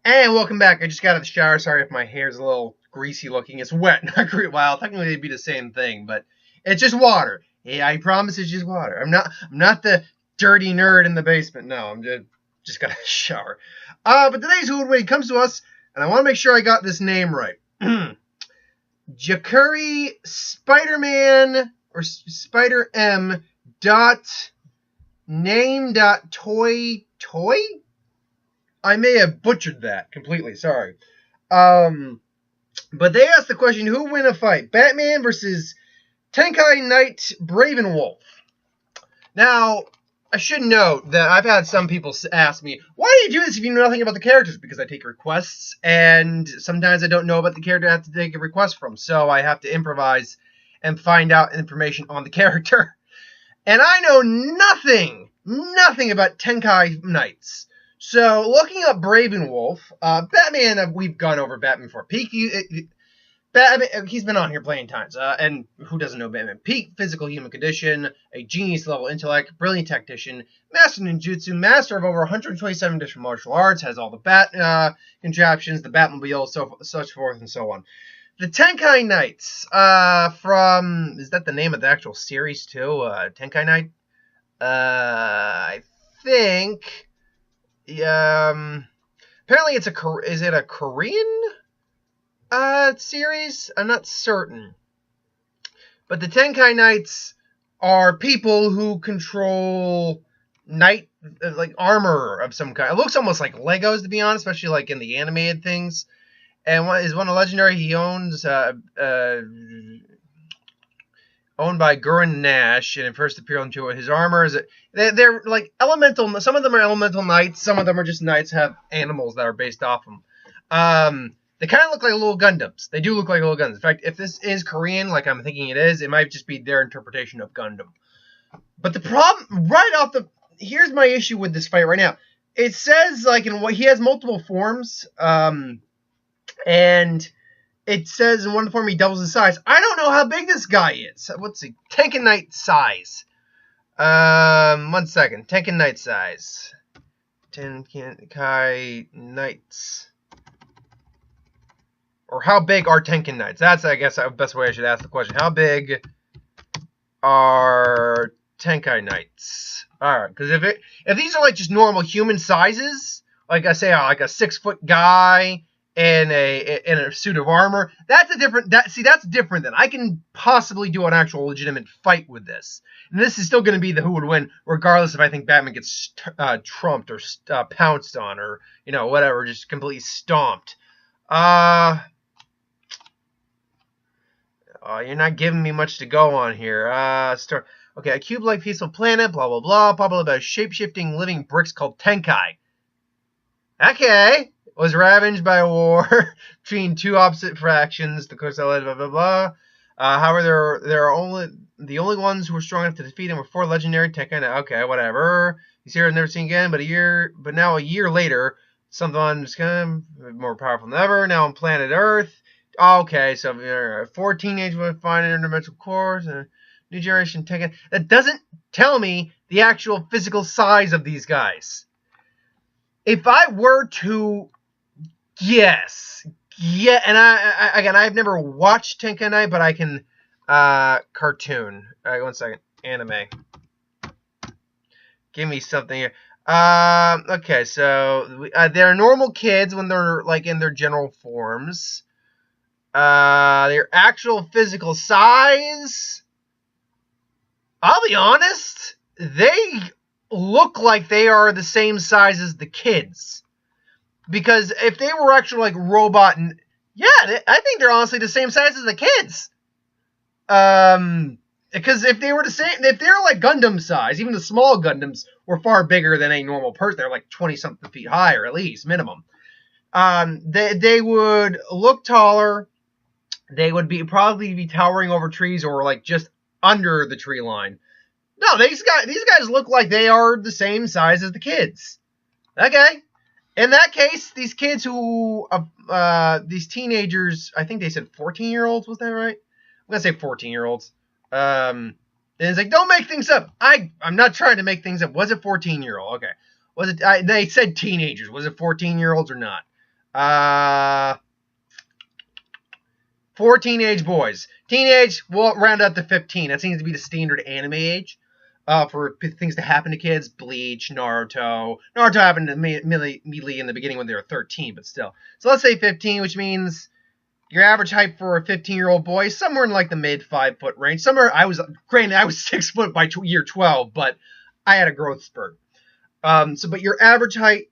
And welcome back. I just got out of the shower. Sorry if my hair's a little greasy looking. It's wet, not great. Well, technically it'd be the same thing, but it's just water. Yeah, I promise it's just water. I'm not the dirty nerd in the basement. No, I'm just got out of the shower. But today's Who Would Win comes to us, and I want to make sure I got this name right. Jakuri Spider-Man or Spider M dot name dot toy. I may have butchered that completely. Sorry. But they asked the question: who win a fight, Batman versus Tenkai Knight Bravenwolf? Now, I should note that I've had some people ask me, why do you do this if you know nothing about the characters? Because I take requests, and sometimes I don't know about the character I have to take a request from, so I have to improvise and find out information on the character. And I know nothing about Tenkai Knights. So, looking up Bravenwolf, Batman, we've gone over Batman before. Batman, he's been on here plenty of times, and who doesn't know Batman? Peak physical human condition, a genius-level intellect, brilliant tactician, master ninjutsu, master of over 127 different martial arts, has all the bat contraptions, the Batmobile, such forth and so on. The Tenkai Knights, is that the name of the actual series too? Tenkai Knight? I think... apparently it's is it a Korean series? I'm not certain. But the Tenkai Knights are people who control like armor of some kind. It looks almost like Legos, to be honest, especially like in the animated things. And one a legendary he owns, owned by Gurren Nash, and it first appeared into his armor. They're like elemental. Some of them are elemental knights. Some of them are just knights have animals that are based off them. They kind of look like little Gundams. They do look like little Gundams. In fact, if this is Korean, like I'm thinking it is, it might just be their interpretation of Gundam. But the problem, here's my issue with this fight right now. It says like he has multiple forms, and it says in one form he doubles his size. I don't know how big this guy is. Let's see. Tenkai Knight size. 1 second. Tenkai Knight size. Tenkai Knights. Or how big are Tenkai Knights? That's, I guess, the best way I should ask the question. How big are Tenkai Knights? Alright, because if these are like just normal human sizes, like I say, like a 6-foot guy in a suit of armor, that's different than I can possibly do an actual legitimate fight with this. And this is still going to be the who would win, regardless if I think Batman gets trumped or pounced on, or whatever, just completely stomped. You're not giving me much to go on here. Okay, a cube-like peaceful planet, blah blah blah, probably about shape-shifting living bricks called Tenkai. Okay. Was ravaged by a war between two opposite fractions. The course blah blah blah. However, there are the only ones who were strong enough to defeat them were 4 legendary Tenkai. Okay, whatever. These heroes never seen again. But now a year later, someone's kind of more powerful than ever. Now on planet Earth. Okay, so 4 teenagers would find an interdimensional course. New generation Tenkai. That doesn't tell me the actual physical size of these guys. If I were to yes. Yeah, and I've never watched Tenkai Knight, but I can cartoon. All right, 1 second. Anime. Give me something here. Okay, so they're normal kids when they're like in their general forms. Their actual physical size, I'll be honest, they look like they are the same size as the kids. Because if they were actually like robot, I think they're honestly the same size as the kids. Because if they're like Gundam size, even the small Gundams were far bigger than a normal person. They're like 20-something feet higher, at least, minimum. They would look taller. They would probably be towering over trees or like just under the tree line. No, these guys look like they are the same size as the kids. Okay. In that case, these kids these teenagers, I think they said 14-year-olds, was that right? I'm going to say 14-year-olds. And it's like, don't make things up. I'm not trying to make things up. Was it 14-year-old? Okay. Was it? They said teenagers. Was it 14-year-olds or not? 4 teenage boys. Teenage, we'll round up to 15. That seems to be the standard anime age for things to happen to kids. Bleach, Naruto. Naruto happened immediately in the beginning when they were 13, but still. So let's say 15, which means your average height for a 15-year-old boy is somewhere in like the mid 5-foot range. Granted, I was 6 foot by year 12, but I had a growth spurt. But your average height,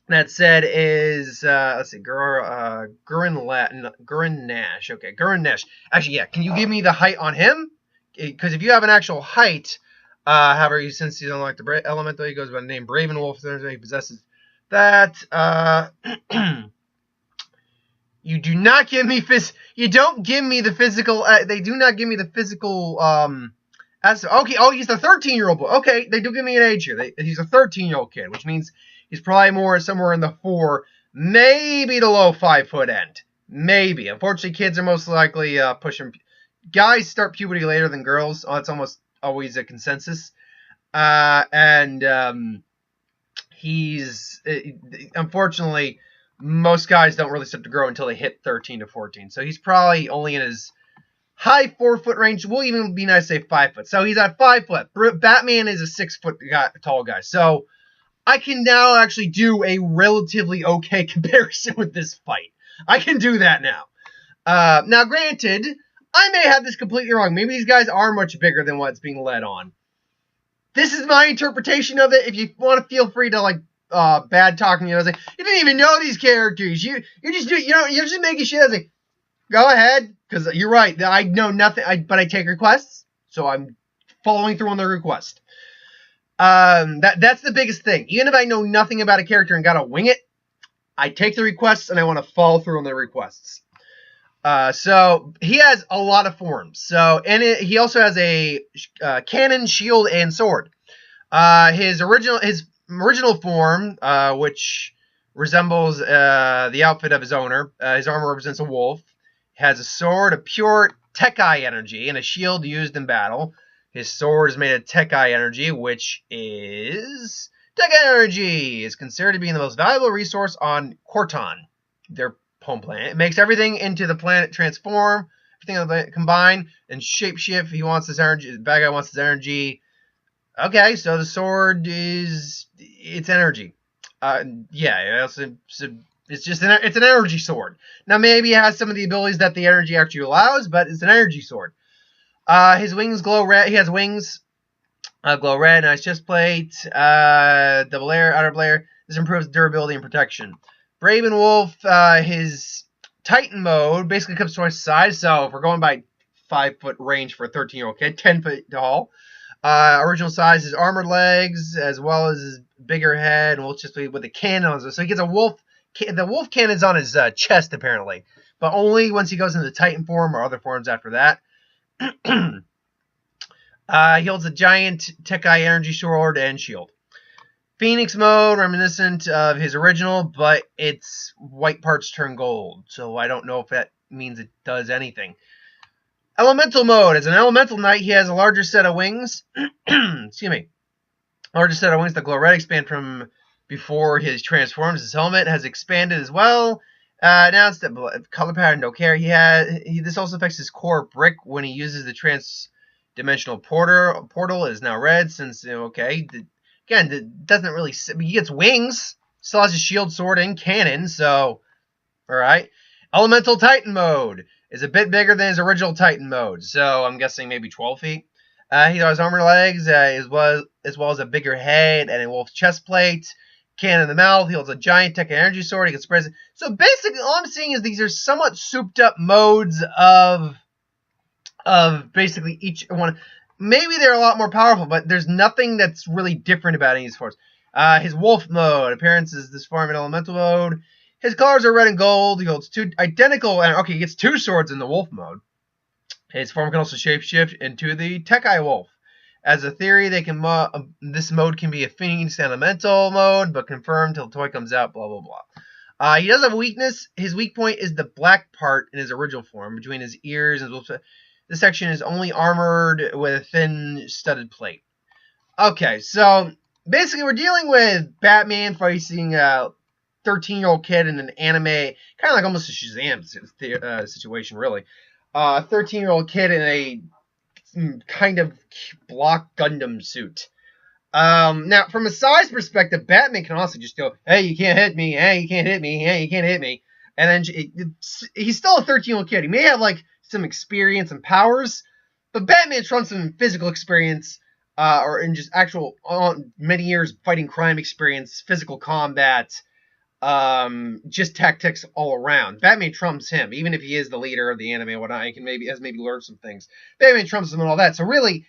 that said, is let's see, Gurren Nash. Okay, Gurren Nash. Actually, yeah. Can you give me the height on him? Because if you have an actual height, however, since you don't like the elemental, he goes by the name Bravenwolf. He possesses that. You do not give me You don't give me the physical. They do not give me the physical. Okay. Oh, he's a 13-year-old boy. Okay, they do give me an age here. He's a 13-year-old kid, which means he's probably somewhere in the 4, maybe the low 5-foot end. Maybe. Unfortunately, kids are most likely pushing. Guys start puberty later than girls. Oh, that's almost always a consensus. He's unfortunately, most guys don't really start to grow until they hit 13 to 14. So he's probably only in his high 4-foot range. Will even be nice to say 5 foot. So he's at 5 foot. Batman is a 6-foot tall guy. So I can now actually do a relatively okay comparison with this fight. I can do that now. Now, granted, I may have this completely wrong. Maybe these guys are much bigger than what's being led on. This is my interpretation of it. If you want to, feel free to like bad talking. I was like, you didn't even know these characters. You're just making shit. I was like, go ahead, because you're right. I know nothing, but I take requests, so I'm following through on the request. That's the biggest thing. Even if I know nothing about a character and gotta wing it, I take the requests and I want to follow through on the requests. So he has a lot of forms. He also has a cannon, shield, and sword. His original form, which resembles the outfit of his owner. His armor represents a wolf. Has a sword of pure Tenkai energy and a shield used in battle. His sword is made of Tenkai energy, which is... Tenkai energy is considered to be the most valuable resource on Corton, their home planet. It makes everything into the planet transform, everything combine, and shapeshift. He wants this energy. The bad guy wants his energy. Okay, so the sword it's energy. It's an energy sword. Now maybe it has some of the abilities that the energy actually allows, but it's an energy sword. His wings glow red. He has wings, glow red, nice chest plate, double layer, outer layer. This improves durability and protection. Bravenwolf, his Titan mode basically comes to our size. So if we're going by 5-foot range for a 13-year-old kid, 10 foot tall. Original size is armored legs as well as his bigger head, and we'll just be with the cannon on. So he gets a wolf. The wolf cannon's on his chest apparently, but only once he goes into the Titan form or other forms after that. He holds a giant Tenkai energy sword and shield. Phoenix mode, reminiscent of his original, but its white parts turn gold, so I don't know if that means it does anything. Elemental mode. As an elemental knight, he has a larger set of wings. Excuse me. Larger set of wings that glow red, expand from before his transforms. His helmet has expanded as well. Now it's the color pattern, don't care. This also affects his core brick when he uses the trans-dimensional portal. It is now red since, okay. Again, it doesn't really... He gets wings. Still has a shield, sword, and cannon, so... Alright. Elemental Titan mode is a bit bigger than his original Titan mode, so I'm guessing maybe 12 feet. He has armor legs, as well as a bigger head and a wolf chest plate. Cannon in the mouth. He holds a giant Tenkai energy sword. He can spread it. So basically, all I'm seeing is these are somewhat souped up modes of basically each one. Maybe they're a lot more powerful, but there's nothing that's really different about any of these forms. His wolf mode appearance is this form in elemental mode. His colors are red and gold. He holds 2 identical. Okay, he gets 2 swords in the wolf mode. His form can also shapeshift into the Tenkai wolf. As a theory, this mode can be a Phoenix elemental mode, but confirmed till the toy comes out, blah, blah, blah. He does have a weakness. His weak point is the black part in his original form, between his ears and his... This section is only armored with a thin studded plate. Okay, so basically we're dealing with Batman facing 13-year-old kid in an anime, kind of like almost a Shazam situation, really. 13-year-old kid in a kind of block Gundam suit. Now, from a size perspective, Batman can also just go, hey, you can't hit me, hey, you can't hit me, hey, you can't hit me. And then he's still a 13-year-old kid. He may have, like, some experience and powers, but Batman trumps him in physical experience, or in just actual, many years fighting crime experience, physical combat, just tactics all around. Batman trumps him, even if he is the leader of the anime and whatnot. He can maybe learn some things. Batman trumps him and all that. So really,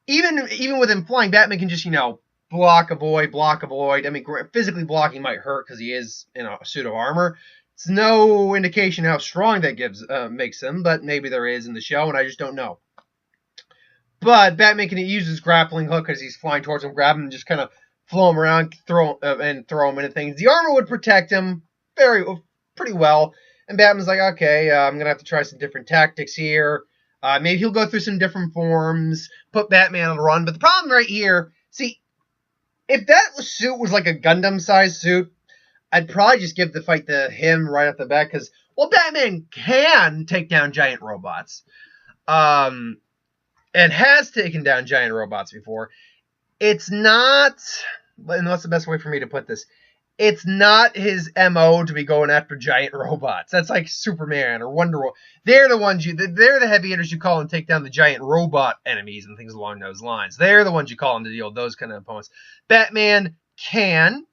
even with him flying, Batman can just, block, avoid. I mean, physically blocking might hurt because he is in a suit of armor. It's no indication how strong that makes him, but maybe there is in the show, and I just don't know. But Batman can use his grappling hook as he's flying towards him, grab him, and just kind of flow him around, throw him into things. The armor would protect him pretty well, and Batman's like, okay, I'm going to have to try some different tactics here. Maybe he'll go through some different forms, put Batman on the run. But the problem right here, see, if that suit was like a Gundam-sized suit, I'd probably just give the fight to him right off the bat, because, well, Batman can take down giant robots. And has taken down giant robots before. It's not, and what's the best way for me to put this? It's not his MO to be going after giant robots. That's like Superman or Wonder Woman. They're the heavy hitters you call and take down the giant robot enemies and things along those lines. They're the ones you call in to deal with those kind of opponents. Batman can,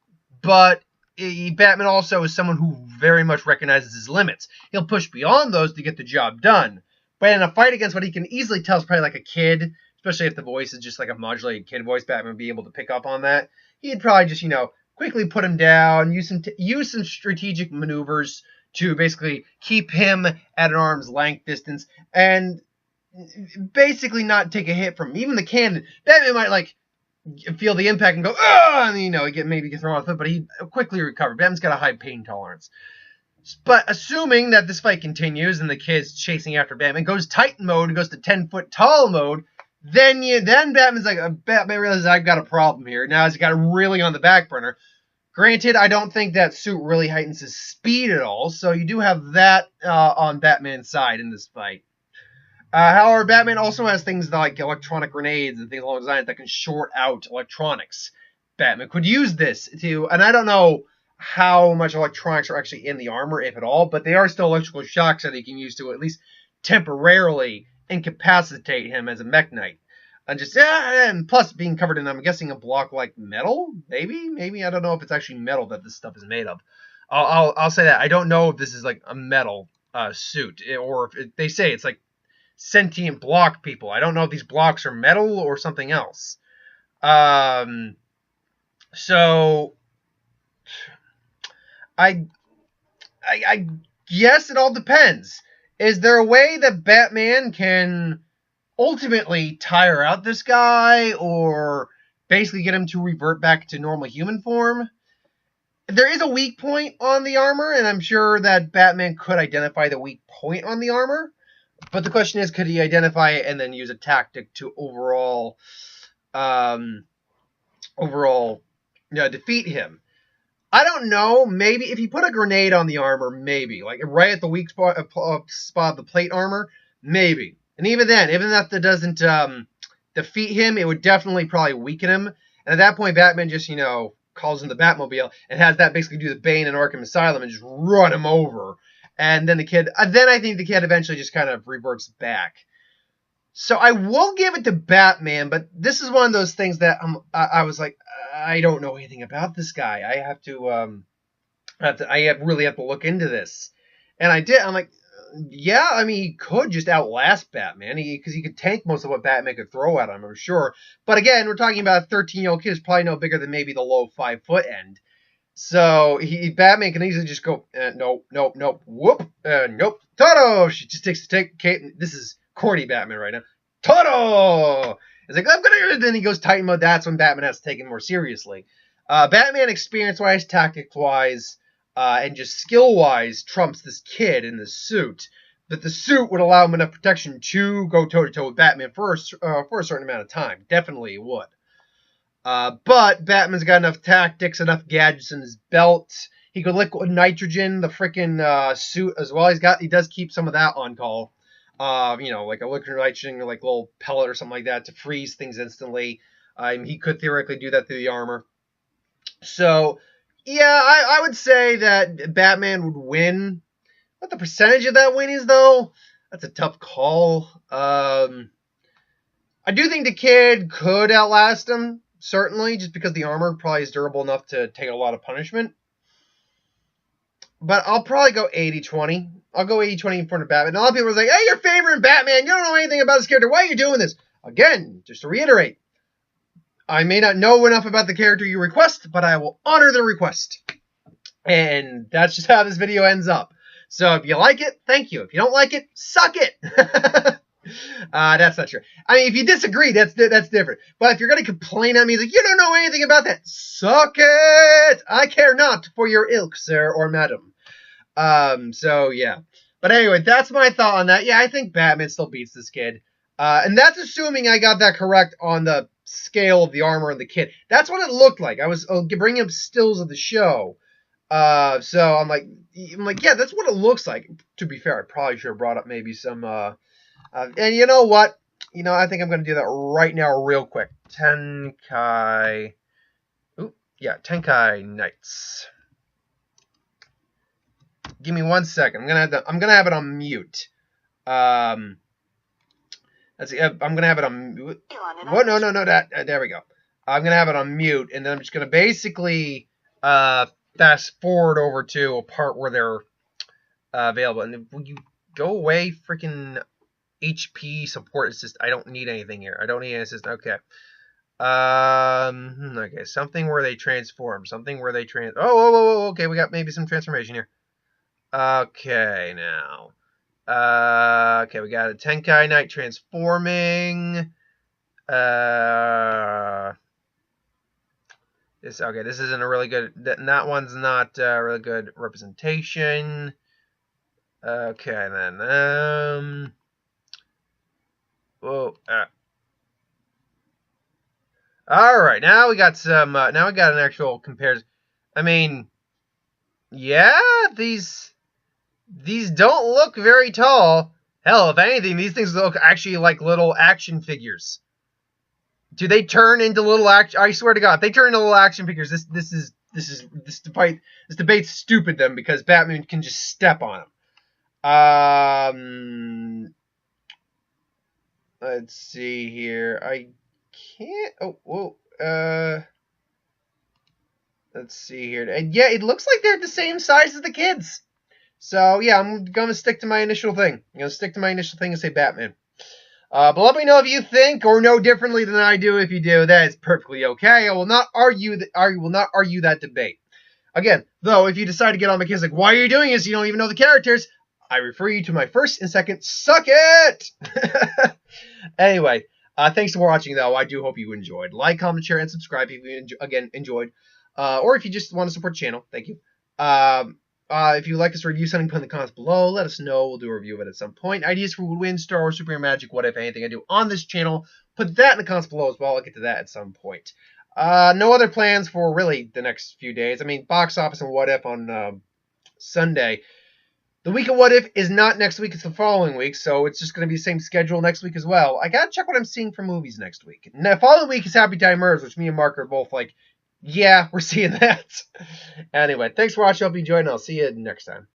but Batman also is someone who very much recognizes his limits. He'll push beyond those to get the job done. But in a fight against what he can easily tell is probably like a kid, especially if the voice is just like a modulated kid voice, Batman would be able to pick up on that. He'd probably just, quickly put him down, use some strategic maneuvers to basically keep him at an arm's length distance, and basically not take a hit from even the cannon. Batman might, like, feel the impact and go, ah, and, maybe get thrown off foot, but he'd quickly recover. Batman's got a high pain tolerance. But assuming that this fight continues and the kid's chasing after Batman, goes Titan mode and goes to 10-foot tall mode, then Batman's like, Batman realizes I've got a problem here. Now he's got it really on the back burner. Granted, I don't think that suit really heightens his speed at all, so you do have that on Batman's side in this fight. However, Batman also has things like electronic grenades and things along those lines that can short out electronics. Batman could use this to, and I don't know how much electronics are actually in the armor, if at all, but they are still electrical shocks that he can use to at least temporarily incapacitate him as a Mech Knight. And plus being covered in, I'm guessing, a block like metal, maybe I don't know if it's actually metal that this stuff is made of. I'll say that I don't know if this is like a metal suit, or if they say it's like sentient block people. I don't know if these blocks are metal or something else. So I guess it all depends. Is there a way that Batman can ultimately tire out this guy, or basically get him to revert back to normal human form? There is a weak point on the armor, and I'm sure that Batman could identify the weak point on the armor. But the question is, could he identify it and then use a tactic to overall defeat him? I don't know. Maybe if he put a grenade on the armor, maybe. Like right at the weak spot of the plate armor, maybe. And even then, even if that doesn't defeat him, it would definitely probably weaken him. And at that point, Batman just, calls in the Batmobile and has that basically do the Bane in Arkham Asylum and just run him over. And then I think the kid eventually just kind of reverts back. So I will give it to Batman, but this is one of those things that I was like, I don't know anything about this guy. I really have to look into this. And I did. I'm like, yeah, I mean, he could just outlast Batman because he could tank most of what Batman could throw at him, I'm sure. But again, we're talking about a 13-year-old kid who's probably no bigger than maybe the low 5-foot end. So Batman can easily just go, nope, whoop, nope, Toto. She just takes the take. This is corny Batman right now. Toto. It's like, I'm gonna. Then he goes Titan mode. That's when Batman has to take him more seriously. Batman, experience-wise, tactics-wise, and just skill-wise, trumps this kid in this suit. But the suit would allow him enough protection to go toe-to-toe with Batman for a certain amount of time. Definitely would. But Batman's got enough tactics, enough gadgets in his belt. He could liquid nitrogen the freaking suit as well. He does keep some of that on call. Like a liquid nitrogen or like a little pellet or something like that to freeze things instantly. He could theoretically do that through the armor. So, yeah, I would say that Batman would win. What the percentage of that win is, though, that's a tough call. I do think the kid could outlast him, certainly, just because the armor probably is durable enough to take a lot of punishment. But I'll probably go 80-20. I'll go 80-20 in front of Batman. And a lot of people are like, hey, you're favoring Batman. You don't know anything about this character. Why are you doing this? Again, just to reiterate, I may not know enough about the character you request, but I will honor the request. And that's just how this video ends up. So if you like it, thank you. If you don't like it, suck it. That's not true. I mean, if you disagree, that's different. But if you're going to complain at me, like, you don't know anything about that, suck it. I care not for your ilk, sir or madam. So, yeah. But anyway, that's my thought on that. Yeah, I think Batman still beats this kid. And that's assuming I got that correct on the scale of the armor and the kit. That's what it looked like. I was bringing up stills of the show. So I'm like, yeah, that's what it looks like. To be fair, I probably should have brought up maybe some, and you know what? I think I'm going to do that right now real quick. Tenkai Knights. Give me 1 second. I'm gonna have it on mute. I'm gonna have it on mute. What? No. There we go. I'm gonna have it on mute, and then I'm just gonna basically fast forward over to a part where they're available. And will you go away, freaking HP support assist? I don't need anything here. I don't need an assistant. Okay. Okay. Something where they transform. Something where they whoa. Okay, we got maybe some transformation here. Okay, now. Okay, we got a Tenkai Knight transforming. This isn't a really good. That one's not a really good representation. Okay, then. Whoa. All right, now we got some. Now we got an actual comparison. I mean, yeah, these don't look very tall. Hell, if anything, these things look actually like little action figures. Do they turn into little action? I swear to God, if they turn into little action figures, this debate's stupid then, because Batman can just step on them. Let's see here. I can't. Oh, whoa. Let's see here. And yeah, it looks like they're the same size as the kids. So yeah, I'm gonna stick to my initial thing. I'm gonna stick to my initial thing and say Batman. But let me know if you think or know differently than I do. If you do, that is perfectly okay. I will not argue that debate. Again, though, if you decide to get on my case, like, why are you doing this? You don't even know the characters. I refer you to my first and second. Suck it. Anyway, thanks for watching, though. I do hope you enjoyed. Like, comment, share, and subscribe if you enjoyed. Or if you just want to support the channel, thank you. If you'd like us to review something, put in the comments below. Let us know. We'll do a review of it at some point. Ideas for Woodwind, Star Wars, Superhero Magic, what if anything I do on this channel. Put that in the comments below as well. I'll get to that at some point. No other plans for really the next few days. I mean, box office and what if on Sunday. The week of what if is not next week. It's the following week. So it's just going to be the same schedule next week as well. I got to check what I'm seeing for movies next week. And the following week is Happy Time Murders, which me and Mark are both like, yeah, we're seeing that. Anyway, thanks for watching. Hope you enjoyed, and I'll see you next time.